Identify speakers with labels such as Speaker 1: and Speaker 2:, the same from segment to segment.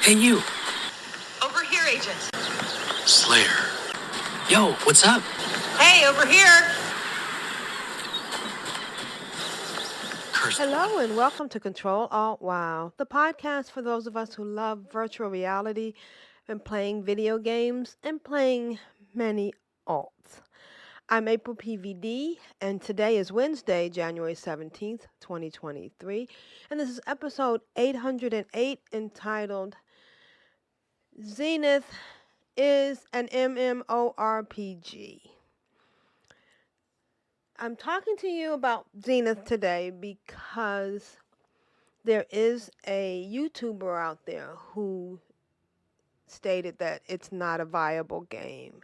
Speaker 1: Hey, you.
Speaker 2: Over here, Agent.
Speaker 1: Slayer. Yo, what's up?
Speaker 2: Hey, over here.
Speaker 3: Hello and welcome to CtrlAltWow, the podcast for those of us who love virtual reality and playing video games and playing many alts. I'm AprilPvd, and today is Wednesday, January 17th, 2023, and this is episode 808 entitled Zenith is an MMORPG. I'm talking to you about Zenith today because there is a YouTuber out there who stated that it's not a viable game.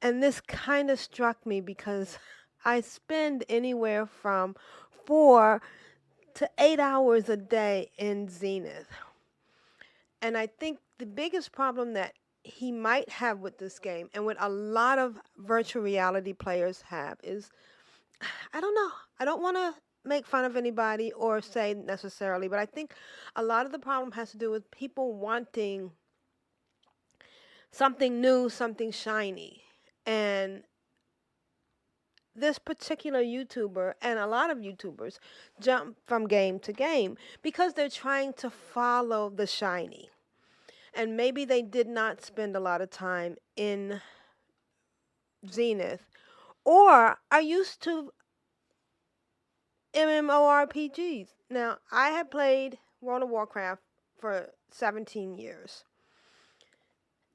Speaker 3: And this kind of struck me because I spend anywhere from 4 to 8 hours a day in Zenith. And I think the biggest problem that he might have with this game, and what a lot of virtual reality players have, is, I don't know, I don't want to make fun of anybody or say necessarily, but I think a lot of the problem has to do with people wanting something new, something shiny. And this particular YouTuber and a lot of YouTubers jump from game to game because they're trying to follow the shiny. And maybe they did not spend a lot of time in Zenith or are used to MMORPGs. Now, I have played World of Warcraft for 17 years.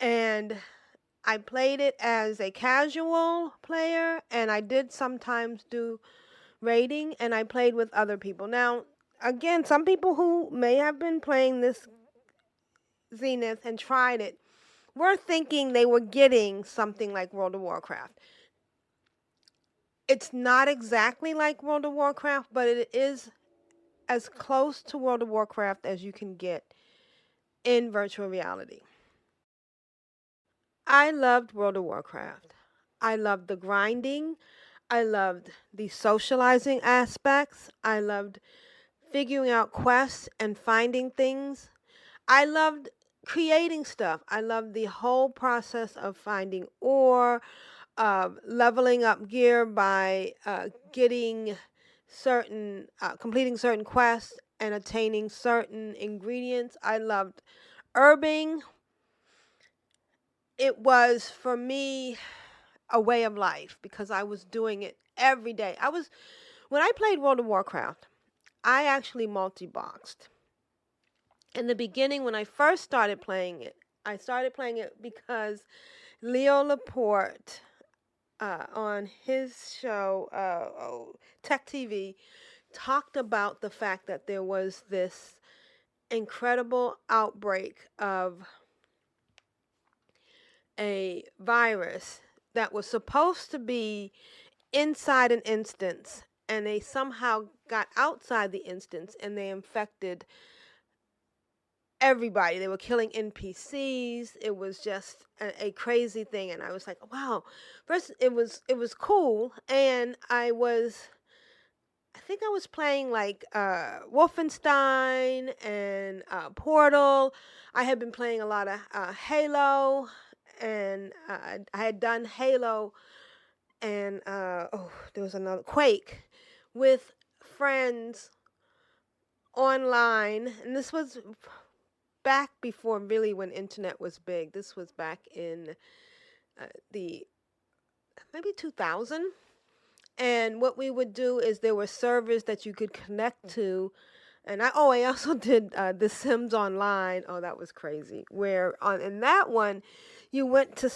Speaker 3: And I played it as a casual player, and I did sometimes do raiding, and I played with other people. Now, again, some people who may have been playing this Zenith and tried it were thinking they were getting something like World of Warcraft. It's not exactly like World of Warcraft, but it is as close to World of Warcraft as you can get in virtual reality. I loved World of Warcraft. I loved the grinding. I loved the socializing aspects. I loved figuring out quests and finding things. I loved creating stuff. I loved the whole process of finding ore, leveling up gear by getting completing certain quests and attaining certain ingredients. I loved herbing. It was, for me, a way of life because I was doing it every day. When I played World of Warcraft, I actually multi-boxed. In the beginning, when I first started playing it, I started playing it because Leo Laporte, on his show, Tech TV, talked about the fact that there was this incredible outbreak of a virus that was supposed to be inside an instance, and they somehow got outside the instance and they infected everybody. They were killing NPCs. It was just a crazy thing, and I was like, wow. First, it was cool, and I think I was playing like Wolfenstein and Portal. I had been playing a lot of Halo, and I had done Halo, and there was another Quake with friends online, and this was back before really when internet was big. This was back in the maybe 2000. And what we would do is there were servers that you could connect to. And I also did The Sims Online. Oh, that was crazy. Where in that one, you went to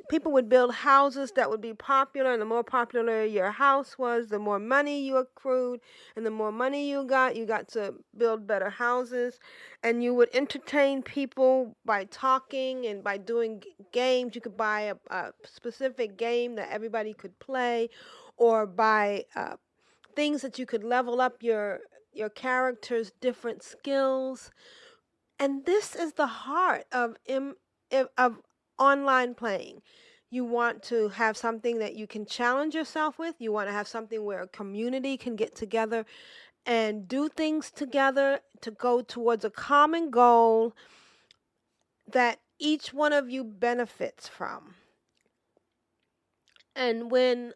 Speaker 3: people would build houses that would be popular. And the more popular your house was, the more money you accrued. And the more money you got to build better houses. And you would entertain people by talking and by doing games. You could buy a specific game that everybody could play, or buy things that you could level up your character's different skills. And this is the heart of online playing. You want to have something that you can challenge yourself with. You want to have something where a community can get together and do things together to go towards a common goal that each one of you benefits from. And when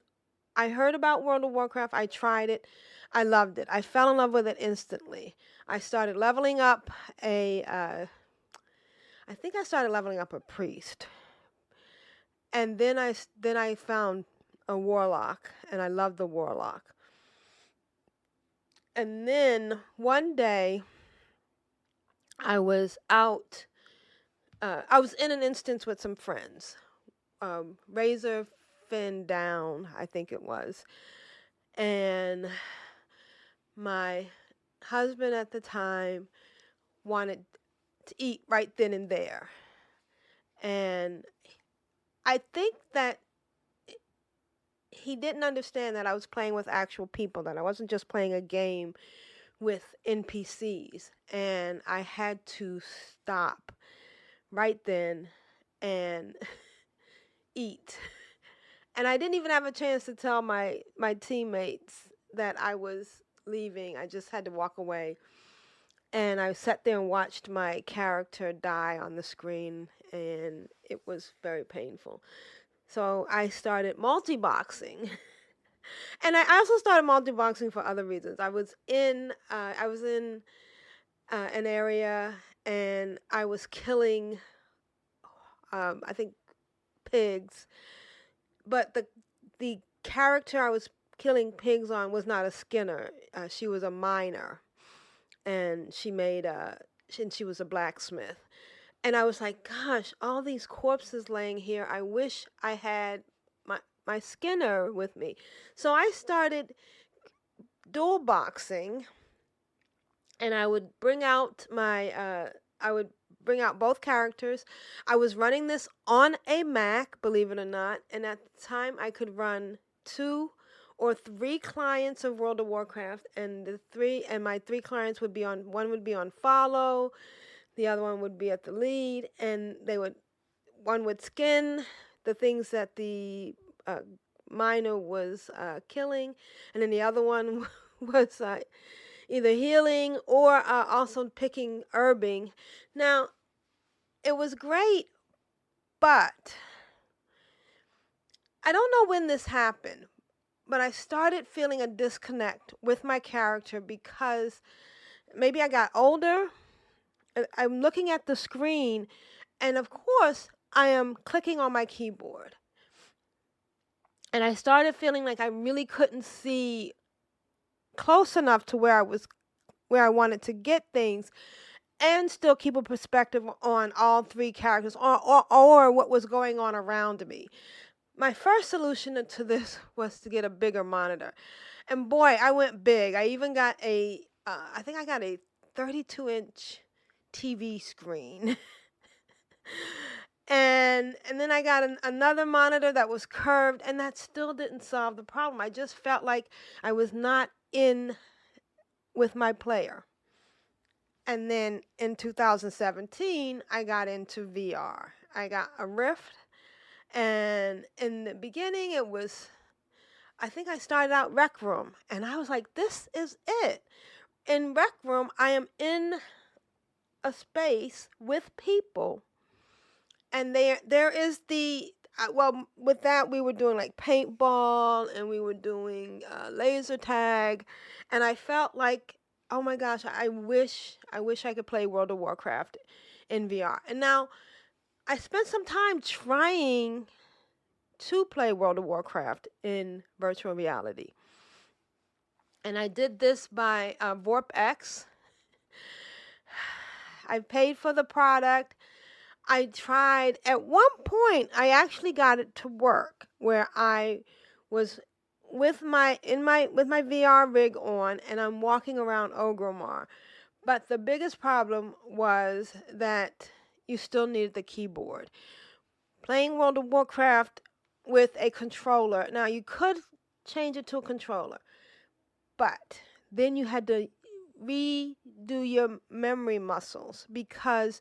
Speaker 3: I heard about World of Warcraft, I tried it. I loved it. I fell in love with it instantly. I started leveling up I think I started leveling up a priest. And then I found a warlock, and I loved the warlock. And then one day I was out I was in an instance with some friends. Razor Fin Down, I think it was. And my husband at the time wanted to eat right then and there. And I think that he didn't understand that I was playing with actual people, that I wasn't just playing a game with NPCs. And I had to stop right then and eat. And I didn't even have a chance to tell my teammates that I was leaving. I just had to walk away. And I sat there and watched my character die on the screen, and it was very painful. So I started multi-boxing. And I also started multi-boxing for other reasons. I was in an area, and I was killing, I think, pigs. But the character I was killing pigs on was not a skinner. She was a miner, and she was a blacksmith. And I was like, gosh, all these corpses laying here. I wish I had my skinner with me. So I started dual boxing, and I would bring out both characters. I was running this on a Mac, believe it or not, and at the time I could run 2 or 3 clients of World of Warcraft, and my 3 clients would be on, one would be on follow, the other one would be at the lead, and one would skin the things that the miner was killing, and then the other one was either healing or also picking herbing. Now, it was great, but I don't know when this happened, but I started feeling a disconnect with my character because maybe I got older. I'm looking at the screen, and of course, I am clicking on my keyboard. And I started feeling like I really couldn't see close enough to where I wanted to get things, and still keep a perspective on all 3 characters or what was going on around me. My first solution to this was to get a bigger monitor. And boy, I went big. I even got I think I got a 32-inch TV screen. and then I got another monitor that was curved, and that still didn't solve the problem. I just felt like I was not in with my player. And then in 2017, I got into VR. I got a Rift, and in the beginning, I think I started out Rec Room, and I was like, this is it. In Rec Room, I am in a space with people, and there is with that, we were doing like paintball, and we were doing laser tag, and I felt like, oh my gosh, I wish I could play World of Warcraft in VR. And now I spent some time trying to play World of Warcraft in virtual reality. And I did this by VorpX. I paid for the product. I tried, at one point, I actually got it to work where I was with my VR rig on, and I'm walking around Ogromar. But the biggest problem was that you still needed the keyboard. Playing World of Warcraft with a controller, now you could change it to a controller, but then you had to redo your memory muscles, because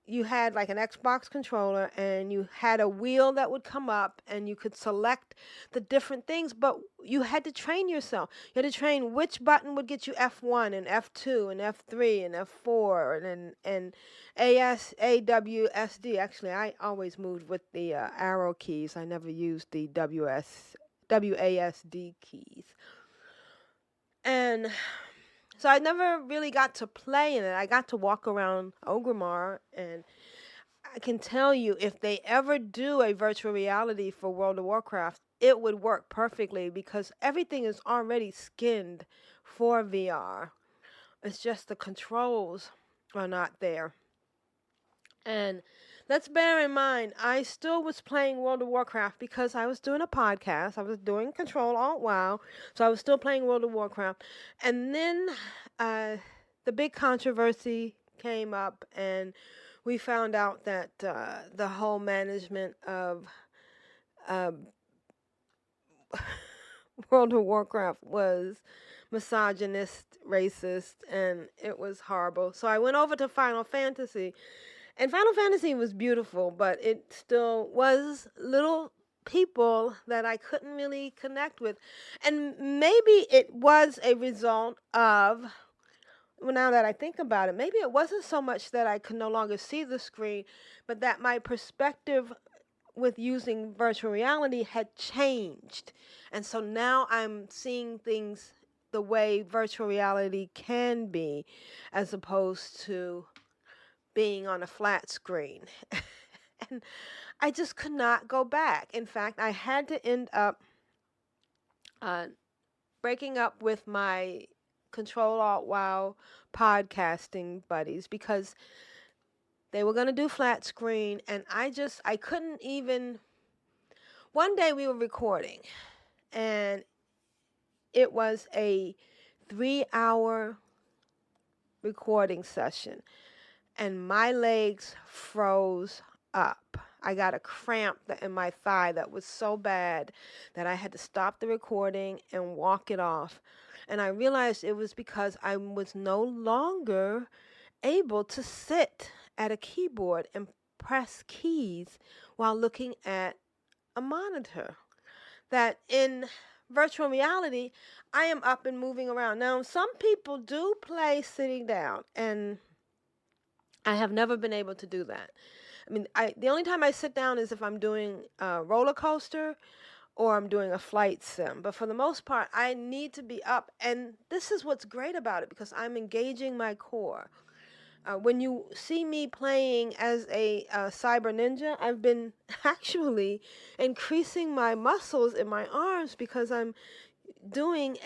Speaker 3: you had like an Xbox controller and you had a wheel that would come up and you could select the different things, but you had to train yourself. You had to train which button would get you F1 and F2 and F3 and F4 and AWSD. Actually, I always moved with the arrow keys. I never used the WASD keys. And so I never really got to play in it. I got to walk around Orgrimmar, and I can tell you, if they ever do a virtual reality for World of Warcraft, it would work perfectly because everything is already skinned for VR. It's just the controls are not there. And let's bear in mind, I still was playing World of Warcraft because I was doing a podcast. I was doing CtrlAltWow, so I was still playing World of Warcraft. And then the big controversy came up, and we found out that the whole management of World of Warcraft was misogynist, racist, and it was horrible. So I went over to Final Fantasy. And Final Fantasy was beautiful, but it still was little people that I couldn't really connect with. And maybe it was a result of, well, now that I think about it, maybe it wasn't so much that I could no longer see the screen, but that my perspective with using virtual reality had changed. And so now I'm seeing things the way virtual reality can be, as opposed to being on a flat screen. And I just could not go back. In fact, I had to end up breaking up with my CtrlAltWow podcasting buddies because they were going to do flat screen, and I couldn't even. One day we were recording, and it was a 3-hour recording session, and my legs froze up. I got a cramp in my thigh that was so bad that I had to stop the recording and walk it off. And I realized it was because I was no longer able to sit at a keyboard and press keys while looking at a monitor. That in virtual reality, I am up and moving around. Now, some people do play sitting down, and I have never been able to do that. I mean, the only time I sit down is if I'm doing a roller coaster or I'm doing a flight sim. But for the most part, I need to be up. And this is what's great about it, because I'm engaging my core. When you see me playing as a cyber ninja, I've been actually increasing my muscles in my arms because I'm doing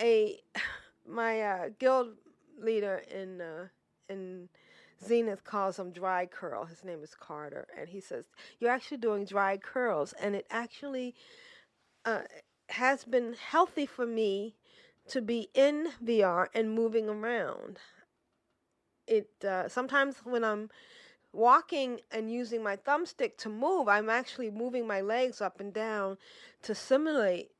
Speaker 3: my guild leader in Zenith calls him dry curl. His name is Carter, and he says, "You're actually doing dry curls," and it actually has been healthy for me to be in VR and moving around. It sometimes when I'm walking and using my thumbstick to move, I'm actually moving my legs up and down to simulate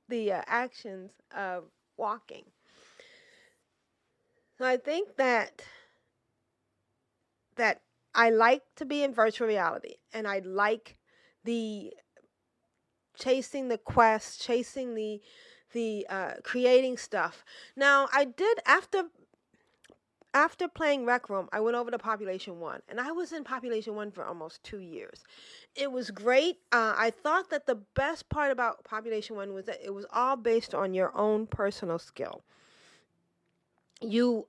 Speaker 3: the actions of walking. So I think that I like to be in virtual reality, and I like the chasing the quest, chasing the creating stuff. Now, I did after playing Rec Room, I went over to Population 1, and I was in Population 1 for almost 2 years. It was great. I thought that the best part about Population 1 was that it was all based on your own personal skill. You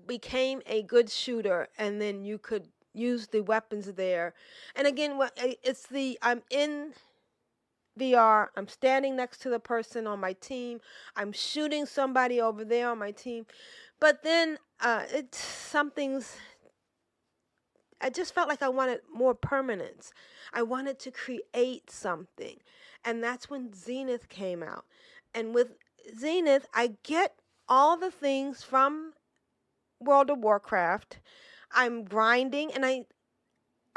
Speaker 3: became a good shooter, and then you could use the weapons there. And again, I'm in VR, I'm standing next to the person on my team, I'm shooting somebody over there on my team. But then I just felt like I wanted more permanence. I wanted to create something. And that's when Zenith came out. And with Zenith, I get all the things from World of Warcraft. I'm grinding, and I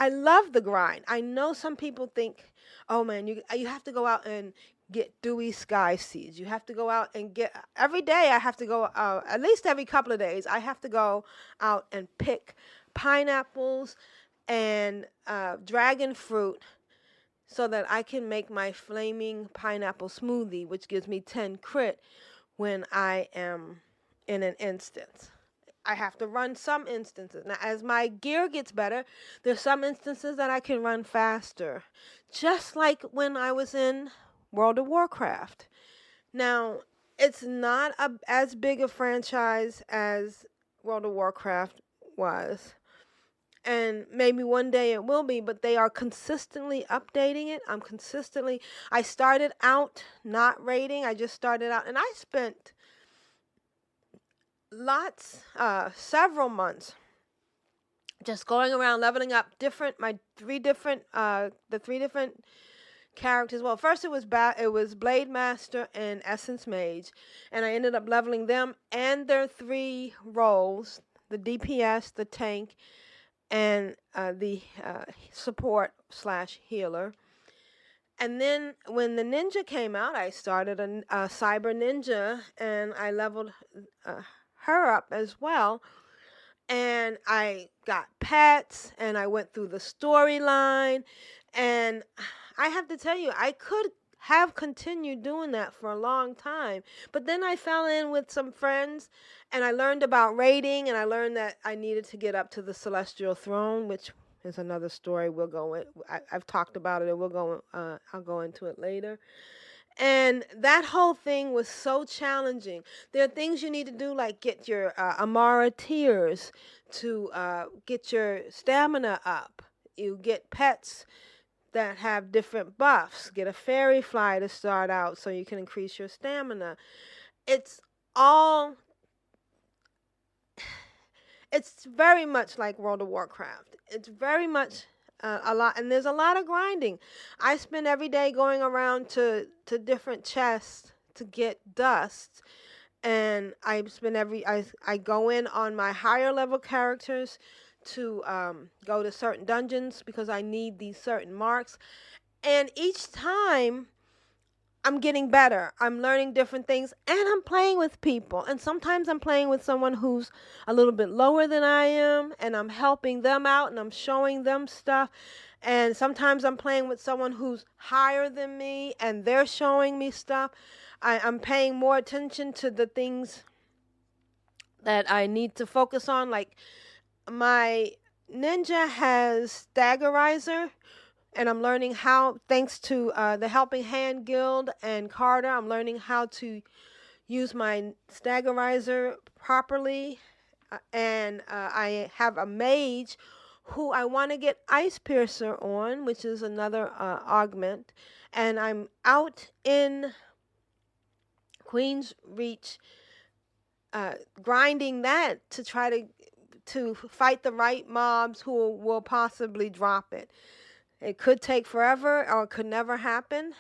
Speaker 3: love the grind. I know some people think, oh man, you have to go out and get dewy sky seeds. You have to go out and every day I have to go, at least every couple of days, I have to go out and pick pineapples and dragon fruit so that I can make my flaming pineapple smoothie, which gives me 10 crit when I am in an instance. I have to run some instances. Now, as my gear gets better, there's some instances that I can run faster, just like when I was in World of Warcraft. Now, it's not as big a franchise as World of Warcraft was, and maybe one day it will be, but they are consistently updating it. I started out not raiding. I just started out, and I spent several months just going around leveling up the three different characters. Well, first it was Blade Master and Essence Mage, and I ended up leveling them and their 3 roles: the DPS, the tank, and the support / healer. And then when the ninja came out, I started a cyber ninja, and I leveled her up as well. And I got pets, and I went through the storyline, and I have to tell you, I could have continued doing that for a long time, but then I fell in with some friends, and I learned about raiding, and I learned that I needed to get up to the Celestial Throne, which is another story. I've talked about it, and I'll go into it later. And that whole thing was so challenging. There are things you need to do, like get your Amara tears to get your stamina up. You get pets that have different buffs. Get a fairy fly to start out so you can increase your stamina. It's very much like World of Warcraft. It's very much a lot, and there's a lot of grinding. I spend every day going around to different chests to get dust, and I go in on my higher level characters to go to certain dungeons because I need these certain marks, and each time I'm getting better. I'm learning different things, and I'm playing with people. And sometimes I'm playing with someone who's a little bit lower than I am, and I'm helping them out, and I'm showing them stuff. And sometimes I'm playing with someone who's higher than me, and they're showing me stuff. I'm paying more attention to the things that I need to focus on. Like, my ninja has Staggerizer, and I'm learning how, thanks to the Helping Hand Guild and Carter, I'm learning how to use my Staggerizer properly. And I have a mage who I want to get Ice Piercer on, which is another augment. And I'm out in Queen's Reach grinding that to try to fight the right mobs who will possibly drop it. It could take forever, or it could never happen.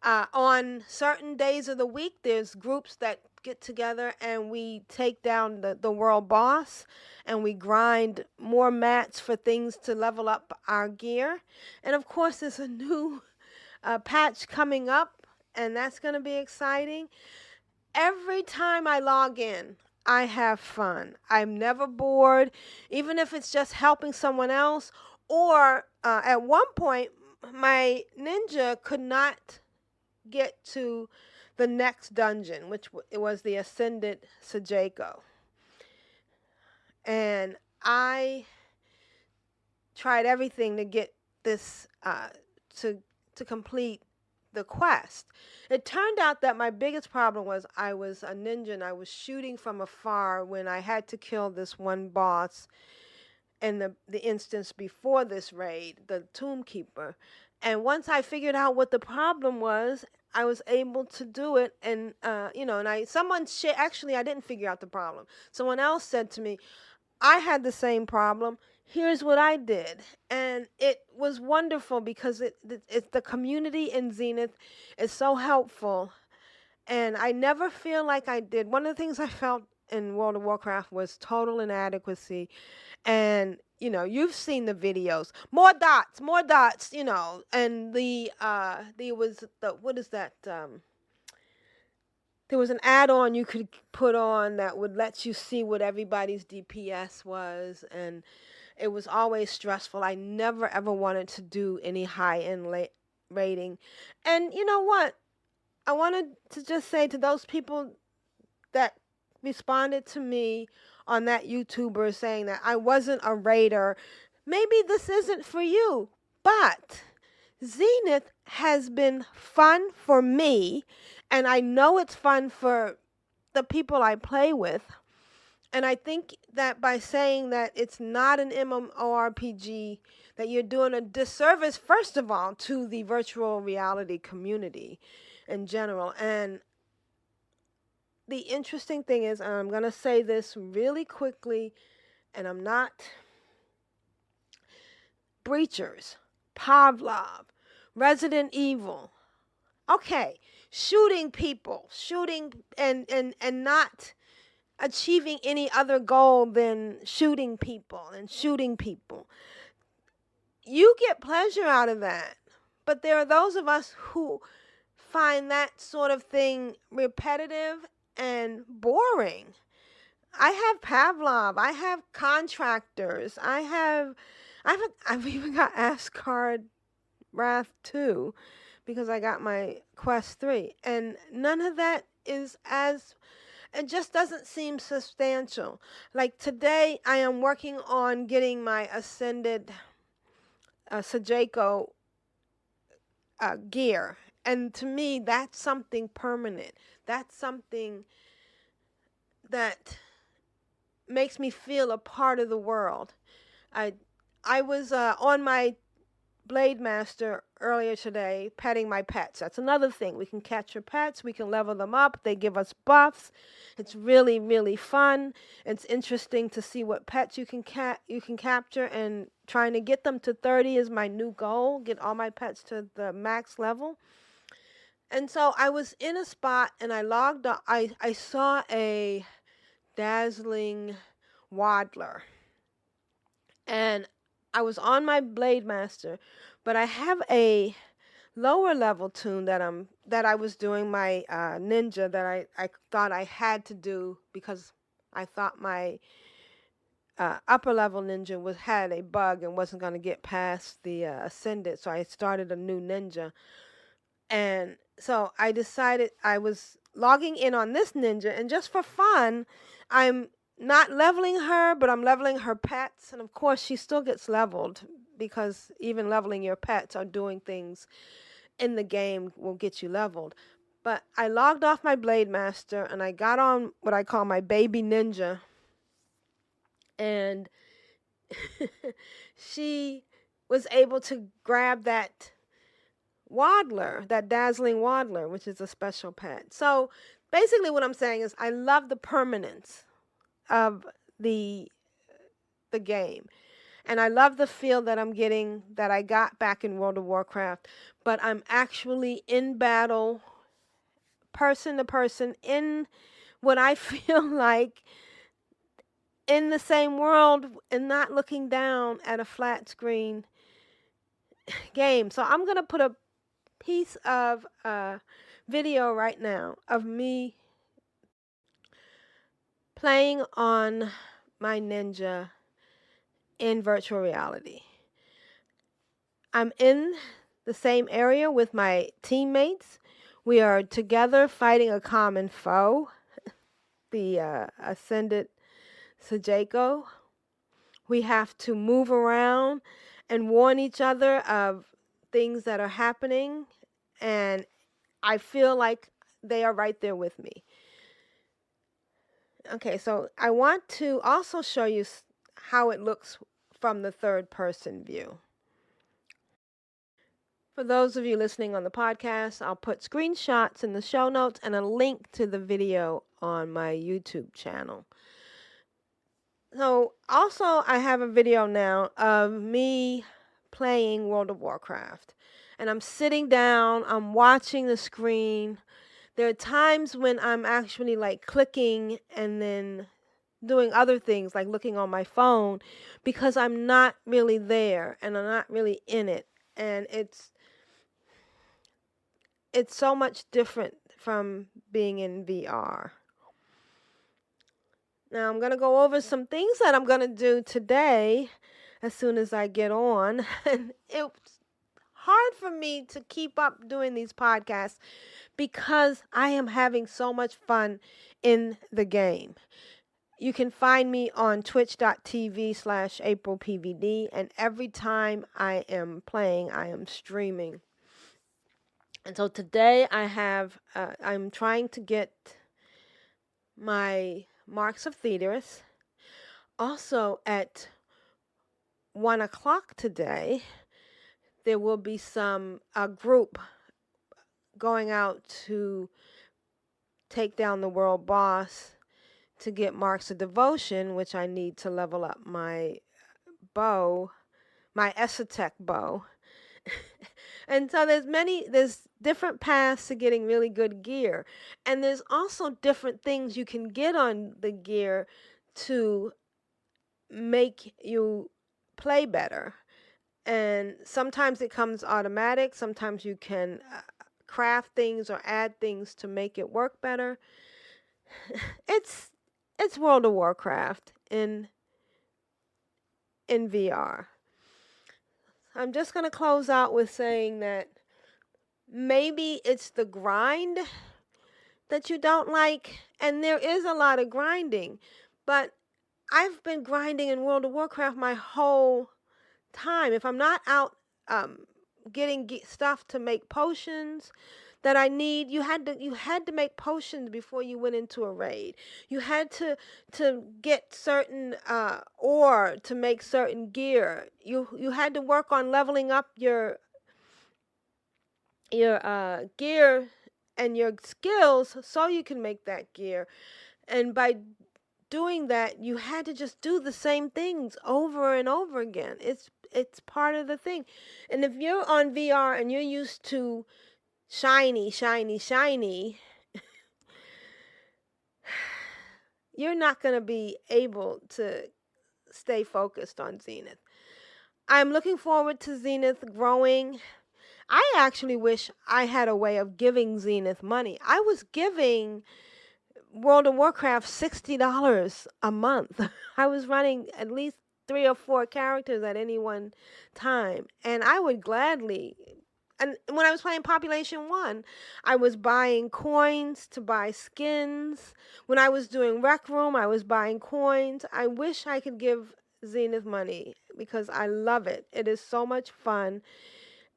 Speaker 3: On certain days of the week, there's groups that get together and we take down the world boss, and we grind more mats for things to level up our gear. And of course, there's a new patch coming up, and that's going to be exciting. Every time I log in, I have fun. I'm never bored, even if it's just helping someone else. Or at one point, my ninja could not get to the next dungeon, which it was the Ascended Sociable. And I tried everything to get this to complete the quest. It turned out that my biggest problem was I was a ninja and I was shooting from afar when I had to kill this one boss in the instance before this raid, the Tomb Keeper. And once I figured out what the problem was, I was able to do it. And actually I didn't figure out the problem. Someone else said to me, I had the same problem. Here's what I did. And it was wonderful because it's the community in Zenith is so helpful. And I never feel like I did. One of the things I felt in World of Warcraft was total inadequacy. And, you've seen the videos. More dots, and there was an add-on you could put on that would let you see what everybody's DPS was, and It was always stressful. I never ever wanted to do any high-end rating. And you know what? I wanted to just say to those people that responded to me on that YouTuber saying that I wasn't a raider, maybe this isn't for you. But Zenith has been fun for me, and I know it's fun for the people I play with. And I think that by saying that it's not an MMORPG, that you're doing a disservice, first of all, to the virtual reality community in general. And the interesting thing is, and I'm going to say this really quickly, and I'm not, Breachers, Pavlov, Resident Evil. Okay, shooting people, shooting and not achieving any other goal than shooting people and shooting people. You get pleasure out of that. But there are those of us who find that sort of thing repetitive and boring. I have Pavlov, I have contractors, I've even got Asgard Wrath 2 because I got my Quest 3, and none of that is as, it just doesn't seem substantial. Like today I am working on getting my Ascended Sociable gear, and to me that's something permanent. That's something that makes me feel a part of the world. I was on my Blade Master earlier today petting my pets. That's another thing. We can catch your pets. We can level them up. They give us buffs. It's really, really fun. It's interesting to see what pets you can capture, and trying to get them to 30 is my new goal. Get all my pets to the max level. And so I was in a spot and I logged on. I saw a dazzling waddler. And I was on my Blade Master, but I have a lower level tune that I was doing my ninja that I thought I had to do because I thought my upper level ninja had a bug and wasn't going to get past the Ascended, so I started a new ninja. And so I decided I was logging in on this ninja, and just for fun, I'm not leveling her, but I'm leveling her pets. And of course, she still gets leveled because even leveling your pets or doing things in the game will get you leveled. But I logged off my Blade Master and I got on what I call my baby ninja. And she was able to grab that waddler, that dazzling waddler, which is a special pet. So basically what I'm saying is I love the permanence of the game. And I love the feel that I'm getting, that I got back in World of Warcraft. But I'm actually in battle, person to person, in what I feel like in the same world, and not looking down at a flat screen game. So I'm going to put a piece of video right now of me playing on my ninja in virtual reality. I'm in the same area with my teammates. We are together fighting a common foe, the Ascended Sociable. We have to move around and warn each other of things that are happening, and I feel like they are right there with me. Okay, so I want to also show you how it looks from the third person view. For those of you listening on the podcast, I'll put screenshots in the show notes and a link to the video on my YouTube channel. So also I have a video now of me playing World of Warcraft. And I'm sitting down, I'm watching the screen. There are times when I'm actually like clicking and then doing other things like looking on my phone because I'm not really there and I'm not really in it. And it's so much different from being in VR. Now I'm going to go over some things that I'm going to do today. as soon as I get on. And it's hard for me to keep up doing these podcasts because I am having so much fun in the game. You can find me on twitch.tv/AprilPvd, and every time I am playing, I am streaming. And so today I'm trying to get my Marks of Thetis. Also at 1 o'clock today, there will be a group going out to take down the world boss to get Marks of Devotion, which I need to level up my bow, my Esoteric bow. And so there's different paths to getting really good gear. And there's also different things you can get on the gear to make you play better. And sometimes it comes automatic. Sometimes you can craft things or add things to make it work better. It's World of Warcraft in VR. I'm just going to close out with saying that maybe it's the grind that you don't like, and there is a lot of grinding, but I've been grinding in World of Warcraft my whole time. If I'm not out getting stuff to make potions that I need, you had to make potions before you went into a raid. You had to get certain ore to make certain gear. You had to work on leveling up your gear and your skills so you can make that gear. And by doing that, you had to just do the same things over and over again. It's part of the thing. And if you're on VR and you're used to shiny, you're not going to be able to stay focused on Zenith. I'm looking forward to Zenith growing. I actually wish I had a way of giving Zenith money. I was giving World of Warcraft $60 a month. I was running at least 3 or 4 characters at any one time, and I would gladly. And when I was playing Population 1, I was buying coins to buy skins. When I was doing Rec Room, I was buying coins. I wish I could give Zenith money because I love it. It is so much fun.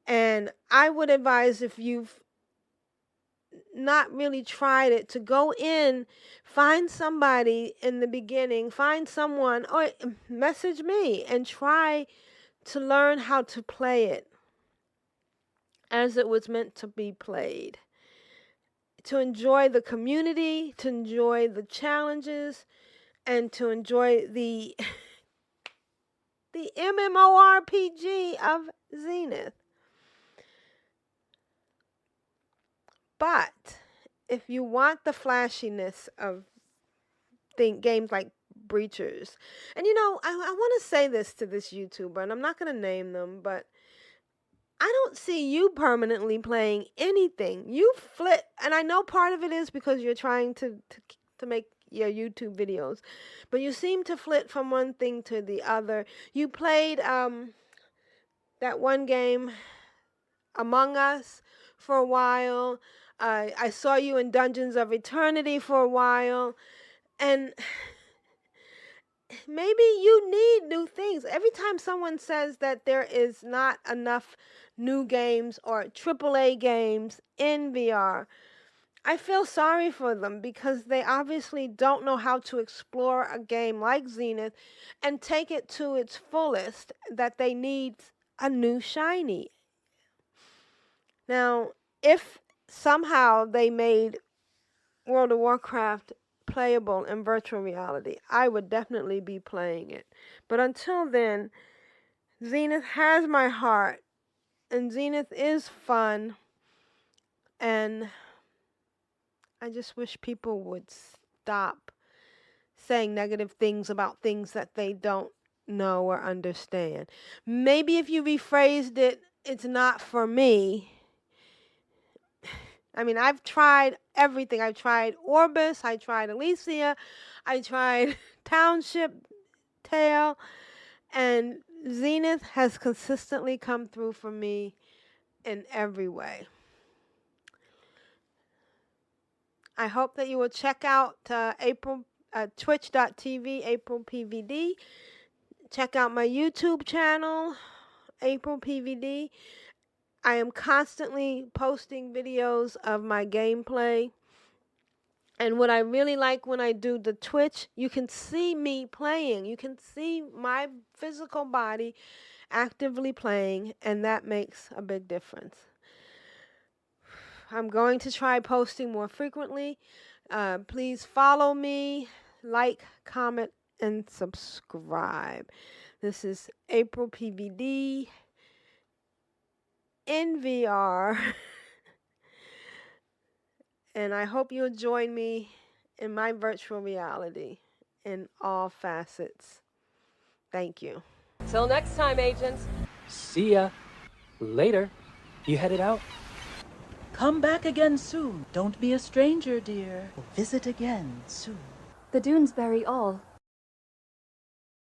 Speaker 3: And I would advise, if you've not really tried it, to go in, find somebody in the beginning, find someone, or message me and try to learn how to play it as it was meant to be played. To enjoy the community, to enjoy the challenges, and to enjoy the MMORPG of Zenith. But if you want the flashiness of games like Breachers, and I want to say this to this YouTuber, and I'm not going to name them, but I don't see you permanently playing anything. You flip, and I know part of it is because you're trying to make your YouTube videos, but you seem to flit from one thing to the other. You played that one game, Among Us, for a while. I saw you in Dungeons of Eternity for a while, and maybe you need new things. Every time someone says that there is not enough new games or AAA games in VR, I feel sorry for them because they obviously don't know how to explore a game like Zenith and take it to its fullest, that they need a new shiny. Now, if somehow they made World of Warcraft playable in virtual reality, I would definitely be playing it. But until then, Zenith has my heart, and Zenith is fun, and I just wish people would stop saying negative things about things that they don't know or understand. Maybe if you rephrased it, it's not for me. I mean, I've tried everything. I tried Orbis, I tried Elysia, I tried Township Tale, and Zenith has consistently come through for me in every way. I hope that you will check out twitch.tv, AprilPvd. Check out my YouTube channel, AprilPvd. I am constantly posting videos of my gameplay. And what I really like when I do the Twitch, you can see me playing. You can see my physical body actively playing, and that makes a big difference. I'm going to try posting more frequently. Please follow me, like, comment, and subscribe. This is AprilPvd in VR. And I hope you'll join me in my virtual reality in all facets. Thank you.
Speaker 4: Till next time, agents.
Speaker 5: See ya. Later. You headed out?
Speaker 6: Come back again soon. Don't be a stranger, dear. Visit again soon.
Speaker 7: The dunes bury all.